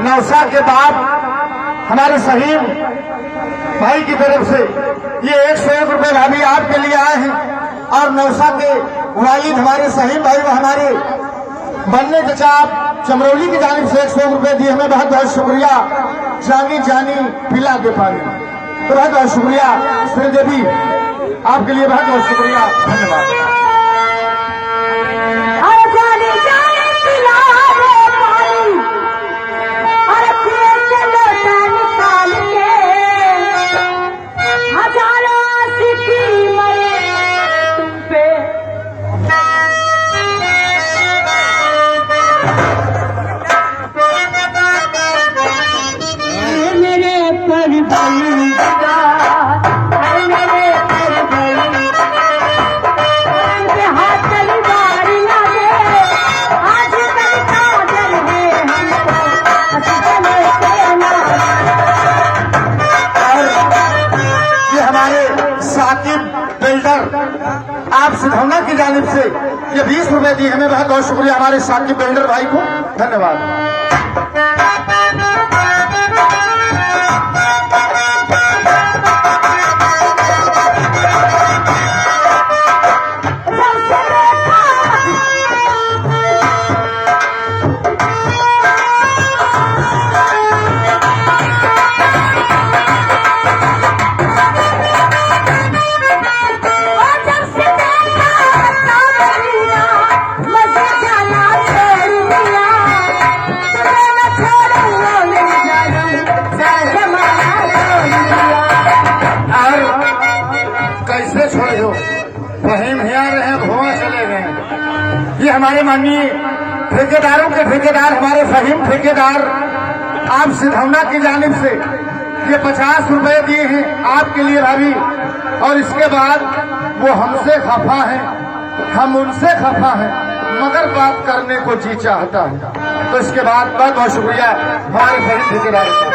नौसा के बाद हमारे सहीम भाई की तरफ से ये 101 रुपए भाभी आपके लिए आए हैं। और नौसा के वालिद हमारे सहीम भाई व हमारे बनने चचा आप चमरौली की जानिब से 101 रुपए दिए, हमें बहुत बहुत शुक्रिया। जानी जानी पिला दे पानी, तो बहुत बहुत शुक्रिया श्री देवी, आपके लिए बहुत बहुत शुक्रिया, धन्यवाद। आप सिधौना की जानिब से ये 20 रुपए दिए, हमें बहुत बहुत शुक्रिया हमारे साकिब बिल्डर भाई को, धन्यवाद। ये हमारे माननीय ठेकेदारों के ठेकेदार हमारे फहीम ठेकेदार आप सिधौना की जानिब से ये 50 रुपए दिए हैं आपके लिए भाभी। और इसके बाद वो हमसे खफा है, हम उनसे खफा हैं, मगर बात करने को जी चाहता है। तो इसके बाद बहुत बहुत शुक्रिया हमारे फहीम ठेकेदार को।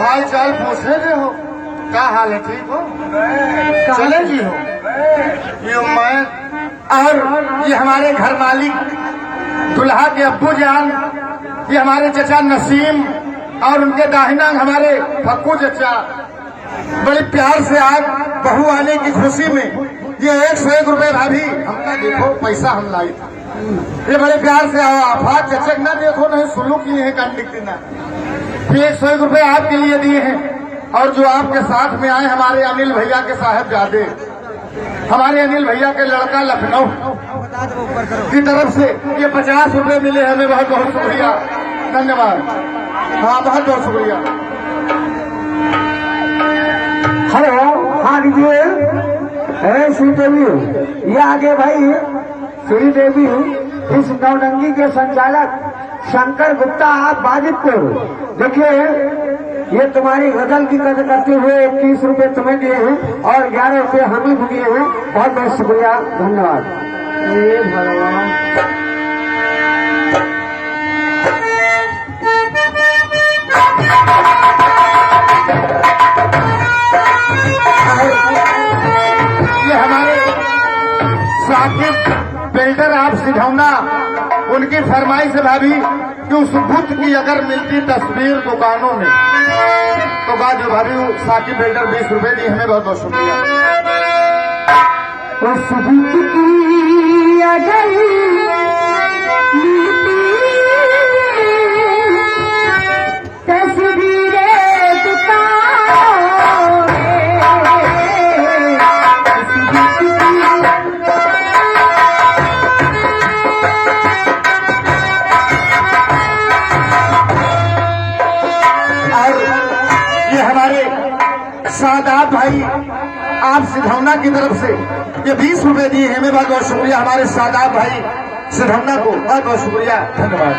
हाल चाल पूछे थे हो, क्या हाल है, ठीक हो, चले जी हो। ये मैं और ये हमारे घर मालिक दुल्हा के अब्बू जान, ये हमारे चचा नसीम और उनके दाहिना हमारे फक्कू चचा, बड़े प्यार से आज बहू आने की खुशी में ये 101 रुपए भाभी हमका देखो पैसा हम लाई था, ये बड़े प्यार से आफात चचक ना देखो नहीं सुल्लू की है कंडिक ना, 101 रुपए आपके लिए दिए हैं। और जो आपके साथ में आए हमारे अनिल भैया के साहबजादे, हमारे अनिल भैया के लड़का लखनऊ की तरफ से ये 50 रुपए मिले, हमें बहुत बहुत शुक्रिया, धन्यवाद। हाँ बहुत बहुत शुक्रिया। हेलो, हाँ लीजिए। श्री देवी ये आगे भाई, श्री देवी इस नौरंगी के संचालक शंकर गुप्ता आप वाजिदपुर, देखिए ये तुम्हारी गजल की कदर करते हुए 21 रुपए तुम्हें दिए हैं और 11 रुपए हमें भी दिए हैं, बहुत बहुत शुक्रिया, धन्यवाद। भगवान ये हमारे साकिब बिल्डर आप सिधौना, उनकी फरमाइश है भाभी कि उस बुद्ध की अगर मिलती तस्वीर दुकानों में तो जो भाभी साकिब बिल्डर 20 रुपए दी, हमें बहुत बहुत शुक्रिया। उस बुद्ध की अगर आप सिधौना की तरफ से ये 20 रुपए दिए हैं, हमें बहुत बहुत शुक्रिया। हमारे शादाब भाई सिधौना को बहुत बहुत शुक्रिया, धन्यवाद।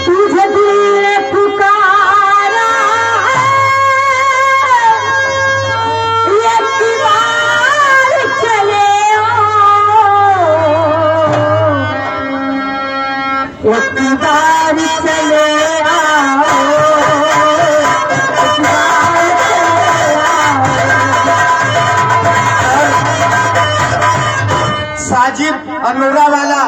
तुझे दिल ने पुकारा ये दीवार चले आओ, एक दीवार चले आओ, एक दीवार चले आओ। साजिद अनोरा वाला